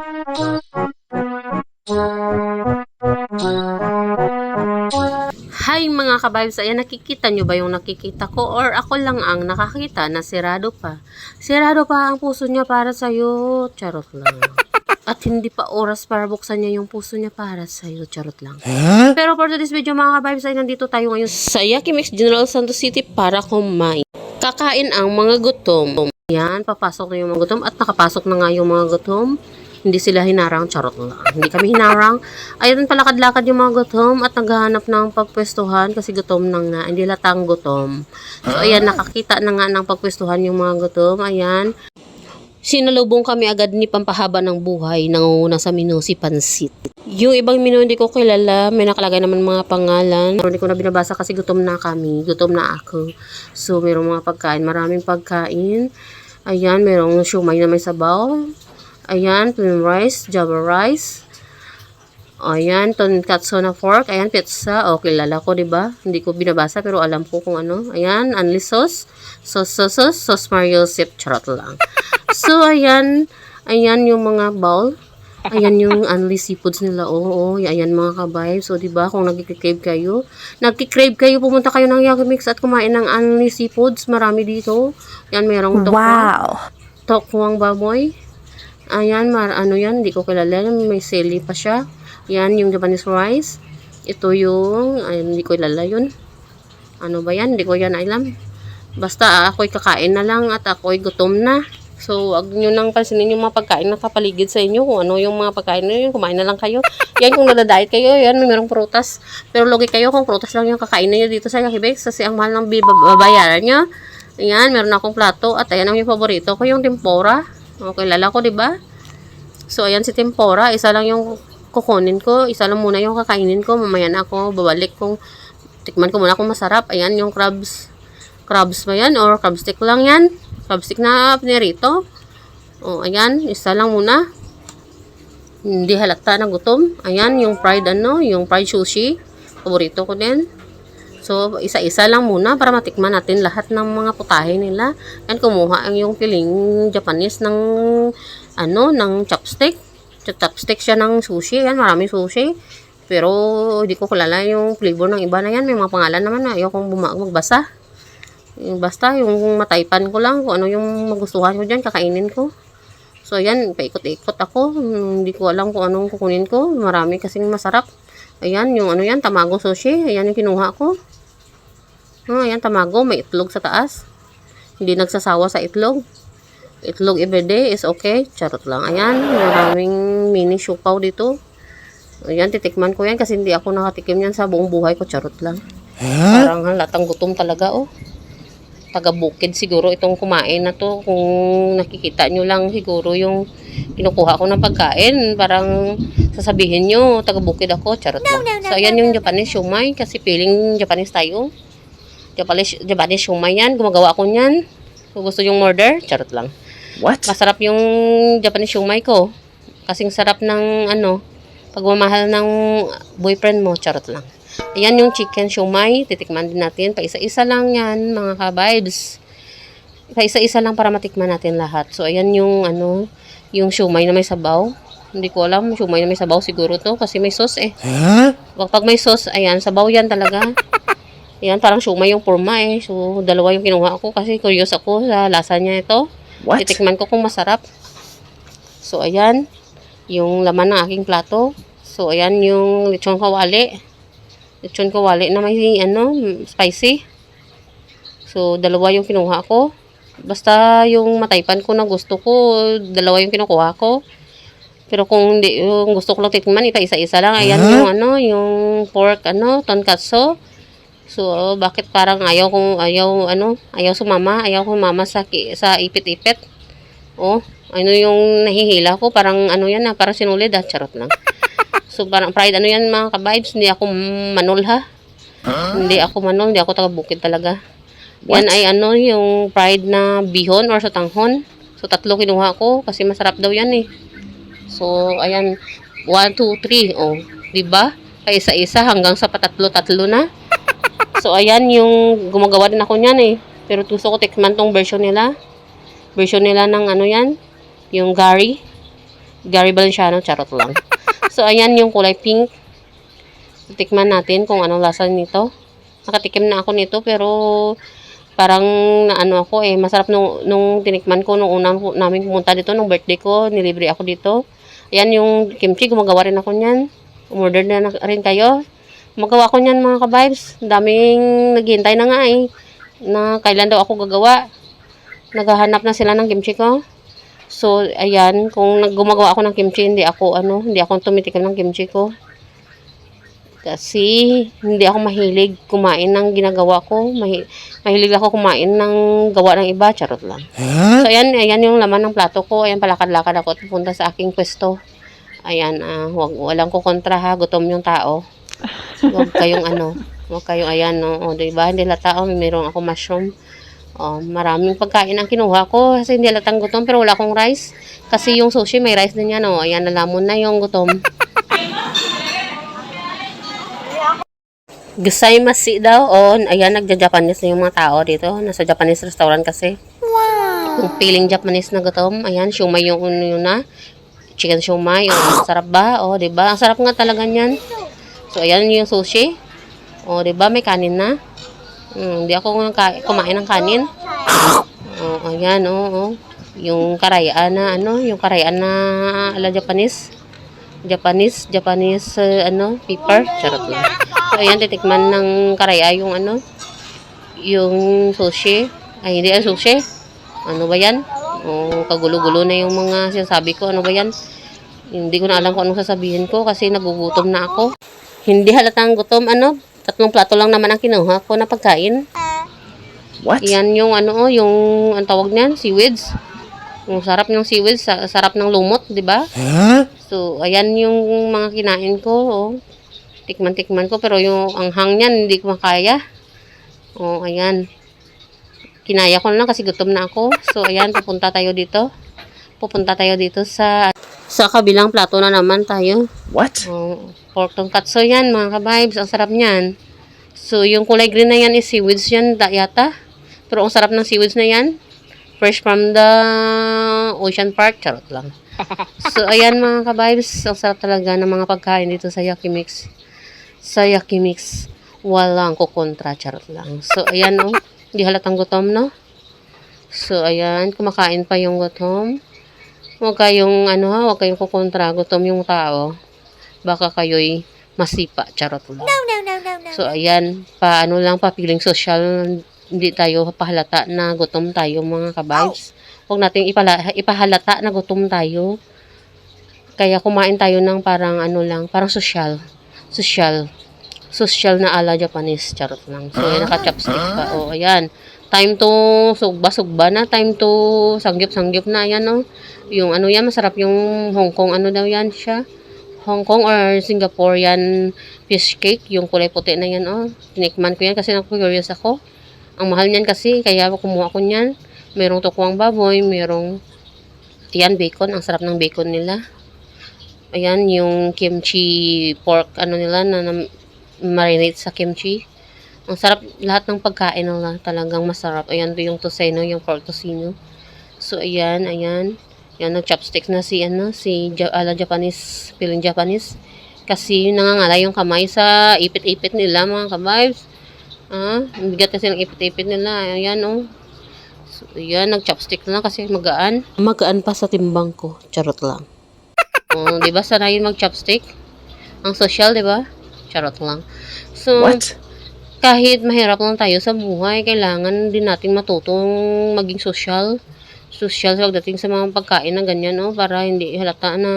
Hi mga ka-vibes, ayan nakikita nyo ba yung nakikita ko or ako lang ang nakakita na sirado pa? Sirado pa ang puso niya para sa'yo, charot lang. At hindi pa oras para buksan niya yung puso niya para sa'yo, charot lang. Pero for today's video mga ka-vibes ay nandito tayo ngayon sa Yakimix General Santos City para kumain. Kakain ang mga gutom. Yan, papasok na yung mga gutom at nakapasok na nga yung mga gutom. Hindi sila hinarang, charot lang. Hindi kami hinarang. Ayun, palakad-lakad yung mga gutom at naghahanap ng pagpwestuhan kasi gutom na nga. Hindi latang gutom. So, ayan, nakakita na nga ng pagpwestuhan yung mga gutom. Ayan. Sinalubong kami agad ni pampahaba ng buhay. Nangunguna sa menu si Pansit. Yung ibang menu hindi ko kilala. May nakalagay naman mga pangalan. Pero hindi ko na binabasa kasi gutom na kami. Gutom na ako. So, mayroong mga pagkain. Maraming pagkain. Ayan, mayroong siumay na may sabaw. Ayan, plain rice, java rice. Ayan, tonkatsu na pork. Ayan, pizza. O, kilala ko, diba? Hindi ko binabasa pero alam ko kung ano. Ayan, unli sauce. Sauce Mario sip. Charot lang. So, ayan. Ayan yung mga bowl. Ayan yung unli seafoods nila. Oo, ayan mga kabay. So, diba, kung nagkikrave kayo, pumunta kayo ng Yakimix at kumain ng unli seafoods. Marami dito. Ayan, mayroong tokwang baboy. Ayan, ano yan, hindi ko kilala. May sili pa siya. Yan, yung Japanese rice. Ito yung, ayan, hindi ko kilala yun. Ano ba yan? Hindi ko yan alam. Basta ako'y kakain na lang at ako'y gutom na. So, wag nyo nang pansinin yung mga pagkain na kapaligid sa inyo. Kung ano yung mga pagkain na yun, kumain na lang kayo. Yan, kung nadadayet kayo, yan, may merong prutas. Pero logi kayo kung prutas lang yung kakain nyo dito sa Yakimix. Kasi ang mahal ng babayaran nyo. Ayan, meron akong plato. At ayan ang yung paborito ko, yung tempura. Okay, lala ko, diba? So, ayan si tempura. Isa lang yung kukunin ko. Isa lang muna yung kakainin ko. Mamaya na ako babalik kung tikman ko muna kung masarap. Ayan yung crabs. Crabs ba yan? Or crab stick lang yan? Crab stick na pinirito. O, ayan. Isa lang muna. Hindi halata na gutom. Ayan yung fried yung fried sushi. Paborito ko din. So, isa-isa lang muna para matikman natin lahat ng mga putahe nila. And kumuha ang yung feeling Japanese ng ng chopstick. Chopstick siya ng sushi. Yan, maraming sushi. Pero, hindi ko kilala yung flavor ng iba na yan. May mga pangalan naman na ayaw kong magbasa. Basta, yung mataypan ko lang kung ano yung magustuhan ko dyan, kakainin ko. So, ayan, paikot-ikot ako. Hindi ko alam kung anong kukunin ko. Marami kasing masarap. Ayan, yung tamago sushi. Ayan yung kinuha ko. Ayan, tamago. May itlog sa taas. Hindi nagsasawa sa itlog. Itlog everyday is okay. Charot lang. Ayan, maraming mini siopaw dito. Ayan, titikman ko yan kasi hindi ako nakatikim yan sa buong buhay ko. Charot lang. Parang halatang gutom talaga, oh. Taga-bukid siguro itong kumain na to. Kung nakikita nyo lang siguro yung kinukuha ko ng pagkain. Parang sasabihin nyo, taga-bukid ako. Charot lang. So, ayan yung Japanese siumay kasi feeling Japanese tayo. Japanese siumay yan. Gumagawa ako niyan. Kung gusto yung order, charot lang. What? Masarap yung Japanese siumay ko. Kasing sarap ng pagmamahal ng boyfriend mo, charot lang. Ayan yung chicken siumay. Titikman din natin. Paisa-isa lang yan, mga ka-vibes. Paisa-isa lang para matikman natin lahat. So, ayan yung yung siumay na may sabaw. Hindi ko alam, siumay na may sabaw siguro to kasi may sauce eh. Pag may sauce, ayan, sabaw yan talaga. Ayan, parang siumay yung forma eh. So, dalawa yung kinuha ko kasi curious ako sa lasa niya ito. What? Titikman ko kung masarap. So, ayan, yung laman ng aking plato. So, ayan yung lechon kawali. Lechon kawali na may spicy. So, dalawa yung kinuha ko. Basta yung mataypan ko na gusto ko, dalawa yung kinukuha ko. Pero kung hindi, yung gusto ko lang titikman, isa-isa lang. Ayan yung pork, tonkatsu. So, bakit parang ayaw sumama, ayaw kumama sa ipit-ipit. Oh, yung nahihila ko, parang parang sinulid charot lang. So, parang fried yan mga ka-vibes, hindi ako manol ha. Hindi ako manol, hindi ako taga-bukid talaga. What? Yan ay yung fried na bihon or sa tanghon. So, 3 kinuha ko kasi masarap daw yan eh. So, ayan, 1, 2, 3, oh, diba? Kaya isa-isa hanggang sa patatlo-tatlo na. So, ayan yung gumagawa din ako niyan eh. Pero gusto ko tikman tong version nila. Version nila ng yan. Yung gari. Gary Valenciano, charot lang. So, ayan yung kulay pink. Tikman natin kung anong lasa nito. Nakatikim na ako nito, pero parang naano ako masarap nung tinikman ko nung unang namin pumunta dito, nung birthday ko, nilibre ako dito. Ayan yung kimchi, gumagawa rin ako niyan. Umorder na rin kayo. Magawa ko niyan mga ka-vibes. Daming naghihintay na nga na kailan daw ako gagawa. Naghahanap na sila ng kimchi ko. So, ayan, kung gumagawa ako ng kimchi, hindi ako tumitikim ng kimchi ko. Kasi hindi ako mahilig kumain ng ginagawa ko. Mahilig ako kumain ng gawa ng iba, charot lang. So, ayan yung laman ng plato ko. Ayan, palakad-lakad ako at pupunta sa aking pwesto. Ayan, walang kukontra ha, gutom yung tao. Huwag kayong ayan, no. O, diba? Hindi lata, mayroong ako mushroom. Maraming pagkain ang kinuha ko kasi hindi latang gutom, pero wala akong rice. Kasi yung sushi may rice din yan, o. Ayan, nalamon na yung gutom. Gusaimasu daw. Ayan, nagja-Japanese na yung mga tao dito. Nasa Japanese restaurant kasi. Wow! Yung feeling Japanese na gutom. Ayan, shumai yung yun na. Chicken shumai. Sarap ba? Diba? Ang sarap nga talaga niyan. So, ayan yung sushi. Diba? May kanin na. Hindi ako kumain ng kanin. Ayan, yung karayaan na, yung karayaan na ala Japanese. Japanese, pepper. Charot lang. So, ayan, titikman ng karaya yung yung sushi. Ay, hindi sushi. Ano ba yan? Kagulo-gulo na yung mga sinasabi ko. Ano ba yan? Hindi ko na alam kung anong sasabihin ko kasi nagugutom na ako. Hindi halatang gutom, 3 plato lang naman ang kinuha ko na pagkain. What? Yan yung yung ang tawag niyan, seaweeds. Yung sarap ng seaweeds, sarap ng lumot, 'di ba? So, ayan yung mga kinain ko, Tikman-tikman ko, pero yung anghang niyan hindi ko makaya. Ayan. Kinaya ko na lang kasi gutom na ako. So, ayan, pupunta tayo dito. Sa kabilang plato na naman tayo. What? Pork tonkatsu yan, mga ka-vibes. Ang sarap niyan. So, yung kulay green na yan is seaweeds yan, yata. Pero ang sarap ng seaweeds na yan. Fresh from the Ocean Park. Charot lang. So, ayan mga ka-vibes. Ang sarap talaga ng mga pagkain dito sa Yakimix. Walang kukontra. Charot lang. So, ayan Hindi halatang gutom, no? So, ayan. Kumakain pa yung gutom. Huwag kayong kukontra. Gutom yung tao. Baka kayo'y masipa. Charot lang. No. So, ayan. Papiling social. Hindi tayo pahalata na gutom tayo, mga ka-vibes. Huwag natin ipahalata na gutom tayo. Kaya kumain tayo ng parang parang social na ala Japanese. Charot lang. So, ayan, naka-chopstick pa. Ayan. Time to sugba na. Time to sangyup na. Ayan, Yung yan, masarap yung Hong Kong. Daw yan siya? Hong Kong or Singaporean fish cake. Yung kulay puti na yan, Tinikman ko yan kasi naku-curious ako. Ang mahal niyan kasi, kaya kumuha ko niyan. Merong tukwang baboy, merong bacon. Ang sarap ng bacon nila. Ayan, yung kimchi pork, nila, na marinate sa kimchi. Ang sarap, lahat ng pagkain nila talagang masarap. Ayan, yung tocino, yung pork tocino. So, ayan. Yan, nag-chopstick na si ala Japanese, feeling Japanese. Kasi nangangala yung kamay sa ipit-ipit nila, mga ka-vibes. Bigat kasi ng ipit-ipit nila. Ayan, So, ayan, nag-chopstick na kasi magaan. Magaan pa sa timbang ko. Charot lang. Diba sanayin mag-chopstick? Ang social, diba? Charot lang. So, What? Kahit mahirap lang tayo sa buhay, kailangan din natin matutong maging social. Social pagdating sa mga pagkain na ganyan, para hindi halata na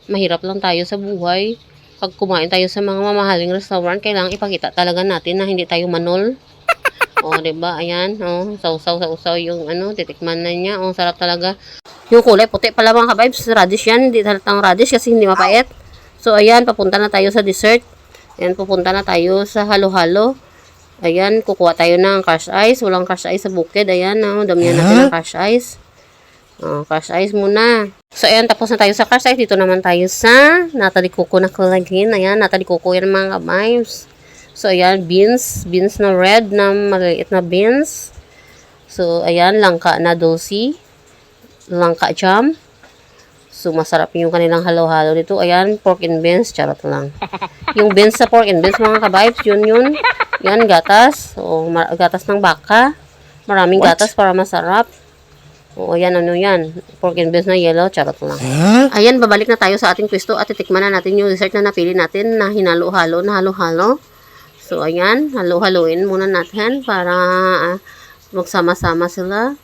mahirap lang tayo sa buhay. Pag kumain tayo sa mga mamahaling restaurant, kailangan ipakita talaga natin na hindi tayo manol. Diba? Ayan, sausaw yung titikman na niya. Sarap talaga. Yung kulay puti pala, mga ka-vibes, radish yan. Hindi halatang radish kasi hindi mapait. So, ayan, papunta na tayo sa dessert. Ayan, pupunta na tayo sa halo-halo. Ayan, kukuha tayo ng crush ice. Walang crush ice sa bukid. Ayan, damihan natin ng crush ice. Crush ice muna. So, ayan, tapos na tayo sa crush ice. Dito naman tayo sa Natalie Coco na kulay green. Ayan, Natalie Coco yan, mga ka-vibes. So, ayan, beans na red na maliit na beans. So, ayan, langka na dosi. Langka jam. So, masarap yung kanilang halo-halo dito. Ayan, pork and beans. Charot lang. Yung beans sa pork and beans, mga ka-vibes, yun. Yan, gatas. O, gatas ng baka. Maraming gatas para masarap. O, ayan, ano yan. Pork and beans na yellow. Charot lang. Ayan, babalik na tayo sa ating pwesto at titikman na natin yung dessert na napili natin na hinalo-halo na halo-halo. So, ayan, halo-haloin muna natin para magsama-sama sila.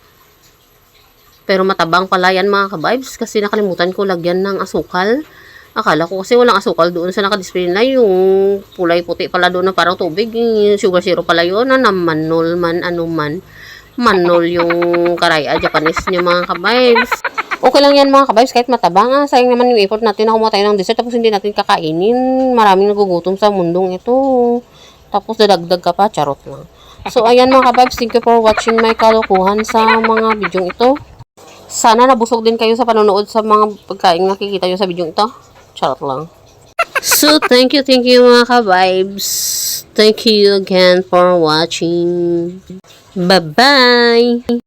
Pero matabang pala yan mga ka-vibes kasi nakalimutan ko lagyan ng asukal. Akala ko kasi walang asukal doon sa nakadisplay na yung kulay puti pala doon na parang tubig. Yung sugar syrup pala yun na manol man, ano man. Manol yung karaya Japanese niya mga ka-vibes. Okay lang yan mga ka-vibes kahit matabang. Sayang naman yung effort natin na kumuha tayo ng dessert tapos hindi natin kakainin. Maraming nagugutom sa mundong ito. Tapos dadagdag ka pa, charot lang. So ayan mga ka-vibes, thank you for watching my kalokohan sa mga bidyong ito. Sana nabusog din kayo sa panonood sa mga pagkain nakikita nyo sa video ito. Charot lang. So, thank you mga ka-vibes. Thank you again for watching. Bye-bye!